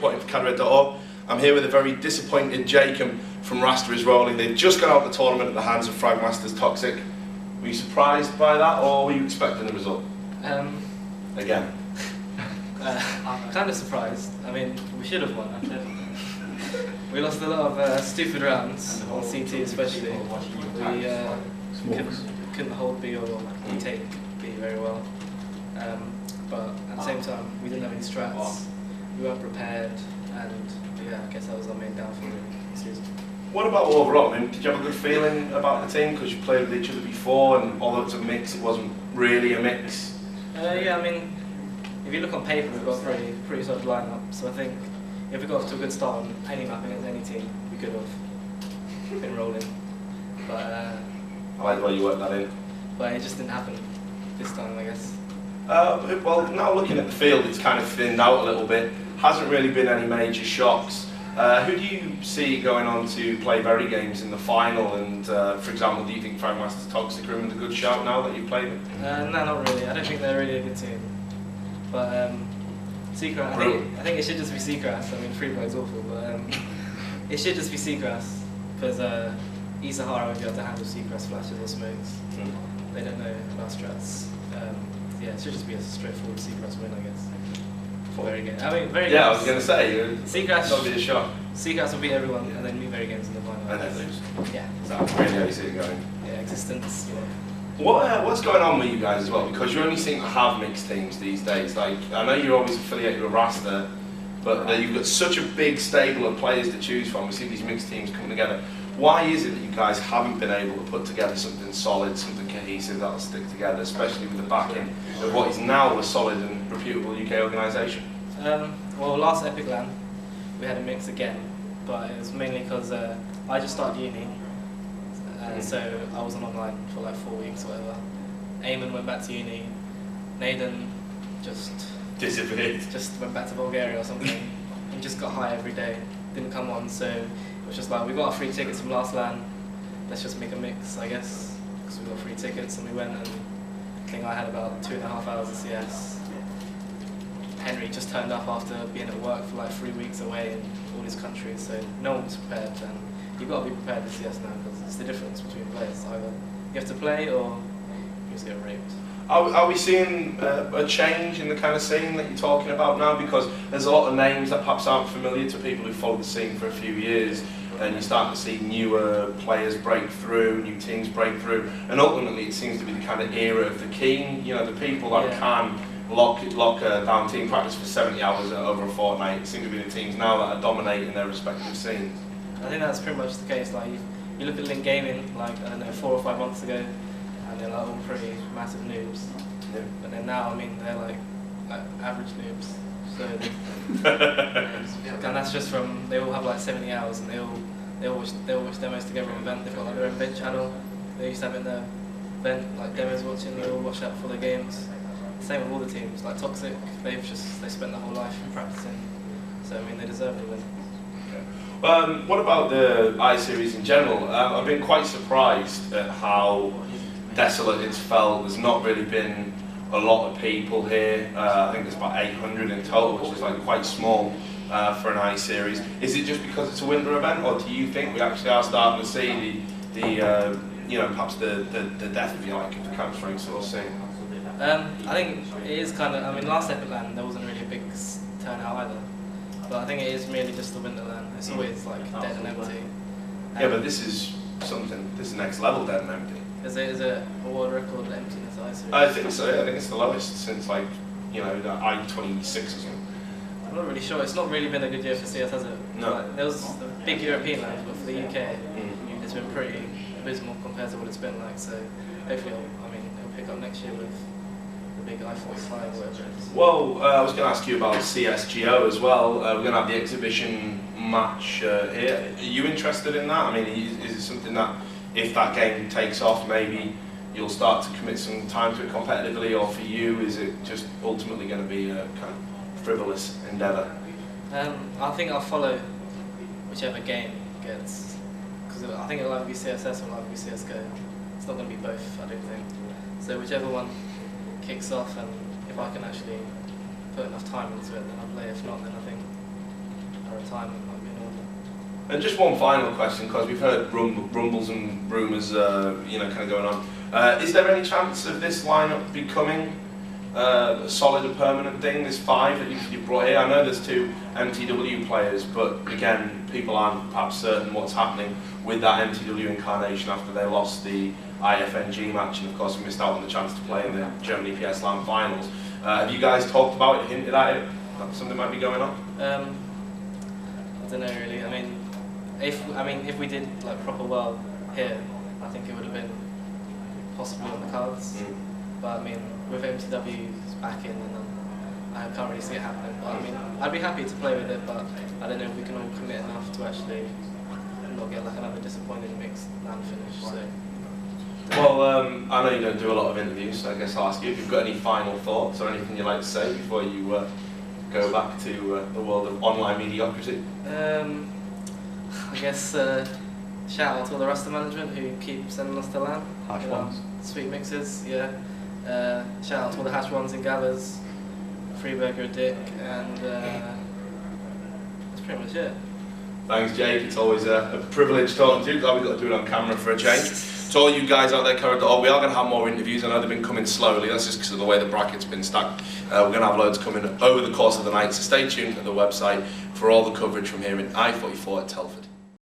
reporting for Cadred.org. I'm here with a very disappointed Jakem from Rasta is Rolling. They've just got out the tournament at the hands of Fragmasters Toxic. Were you surprised by that, or were you expecting the result? Again. Kind of surprised. I mean, we should have won. We lost a lot of stupid rounds on CT especially. We couldn't hold B or take B very well. But at the same time, we didn't have any strats. We weren't prepared, and yeah, I guess that was our main downfall in the season. What about overall? I mean, did you have a good feeling about the team because you played with each other before, and although it's a mix, it wasn't really a mix? Yeah, I mean, if you look on paper, we've got a pretty solid lineup. So I think if we got off to a good start on any map against any team, we could have been rolling. But I like the way you worked that in. But it just didn't happen this time, I guess. Well, now looking at the field, it's kind of thinned out a little bit. Hasn't really been any major shocks. Who do you see going on to play very games in the final? And for example, do you think Fragmasters Toxic are in with a good shout now that you've played them? No, not really. I don't think they're really a good team. But Seacraft, I think it should just be Seacraft. I mean, Freeburg's awful, but it should just be Seacraft because Isahara won't be able to handle Seacraft flashes or smokes. They don't know about strats. Yeah, it should just be a straightforward Seacraft win, I guess. Very good. I mean, very. Yeah, I was going to say Seacraft. That'll be a shock. Seacraft will beat everyone, and then meet very games in the final. And then lose. Yeah. That's really how you see it going. Yeah, existence. You know. What's going on with you guys as well? Because you only seem to have mixed teams these days. Like, I know you're always affiliated with Rasta, but you've got such a big stable of players to choose from. We see these mixed teams come together. Why is it that you guys haven't been able to put together something solid, something cohesive that'll stick together, especially with the backing of what is now a solid and reputable UK organisation? Well, last Epic LAN, we had a mix again, but it was mainly because I just started uni, so I wasn't online for like 4 weeks or whatever. Eamon went back to uni, Nathan just disappeared. Just went back to Bulgaria or something, and just got high every day, didn't come on, so it was just like, we got our free tickets from last LAN, let's just make a mix, I guess, because we got free tickets, and we went, and I think I had about 2.5 hours of CS. Henry just turned up after being at work for like 3 weeks away in all these countries, so no one was prepared, and you've got to be prepared for CS now, because it's the difference between players. Either you have to play, or you just get raped. Are we seeing a change in the kind of scene that you're talking about now? Because there's a lot of names that perhaps aren't familiar to people who followed the scene for a few years, and you're starting to see newer players break through, new teams break through, and ultimately it seems to be the kind of era of the keen, you know, the people that can lock down team practice for 70 hours over a fortnight. It seems to be the teams now that are dominating their respective scenes. I think that's pretty much the case. Like you look at Link Gaming, like I don't know, 4 or 5 months ago, and they're like all pretty massive noobs. Yeah. But then now, I mean, they're like average noobs. So, and that's just from, they all have like 70 hours, and they all watch demos together on Vent. They've got like their own Vent channel. They used to have it in their Vent, like demos watching. They all watch that for their games. Same with all the teams, like Toxic. They spent their whole life practicing. So I mean, they deserve to win. What about the I-Series in general? I've been quite surprised at how desolate it's felt. There's not really been a lot of people here. I think there's about 800 in total, which is like quite small for an I-Series. Is it just because it's a winter event, or do you think we actually are starting to see the you know, perhaps the death, if you like, of the counter-strike sort of scene? I think it is kind of, I mean, last Epic LAN there wasn't really a big turnout either. But I think it is really just the winter LAN. It's always like dead and empty. Yeah, but this is something, this is next level dead and empty. Is it a world record emptiness I-Series? I think so. I think it's the lowest since, like, you know, the i44 or something. I'm not really sure. It's not really been a good year for CS, has it? No. Like, there was the big European LANs, but for the UK, it's been pretty abysmal compared to what it's been like. So hopefully, it'll pick up next year with the big i44 or whatever it is. Well, I was going to ask you about CSGO as well. We're going to have the exhibition match here. Are you interested in that? I mean, is it something that, if that game takes off, maybe you'll start to commit some time to it competitively, or for you, is it just ultimately going to be a kind of frivolous endeavour? I think I'll follow whichever game gets, because I think it'll either be CSS or it'll either be CSGO. It's not going to be both, I don't think. So whichever one kicks off, and if I can actually put enough time into it, then I'll play. If not, then I think time, it might be in order. And just one final question, because we've heard rumbles and rumours, you know, kind of going on. Is there any chance of this lineup becoming a solid and permanent thing? This 5 that you've brought here. I know there's 2 MTW players, but again, people aren't perhaps certain what's happening with that MTW incarnation after they lost the IFNG match, and of course we missed out on the chance to play in the Germany PS LAN finals. Have you guys talked about it, hinted at it, that something might be going on? I don't know really. I mean, if we did like proper well here, I think it would have been possibly on the cards. But I mean, with MTW's backing, and I can't really see it happening. But I mean, I'd be happy to play with it, but I don't know if we can all commit enough to actually not get like another disappointing mixed LAN finish. So. Well, I know you don't do a lot of interviews, so I guess I'll ask you if you've got any final thoughts or anything you'd like to say before you go back to the world of online mediocrity. I guess shout out to all the roster management who keep sending us to LAN. Hash ones. Sweet mixes, yeah. Shout out to all the hash ones and gathers, Freeburger, Dick, and that's pretty much it. Thanks, Jake. It's always a privilege talking to you. Glad we got to do it on camera for a change. To all you guys out there, we are going to have more interviews. I know they've been coming slowly. That's just because of the way the bracket's been stacked. We're going to have loads coming over the course of the night. So stay tuned to the website for all the coverage from here in I44 at Telford.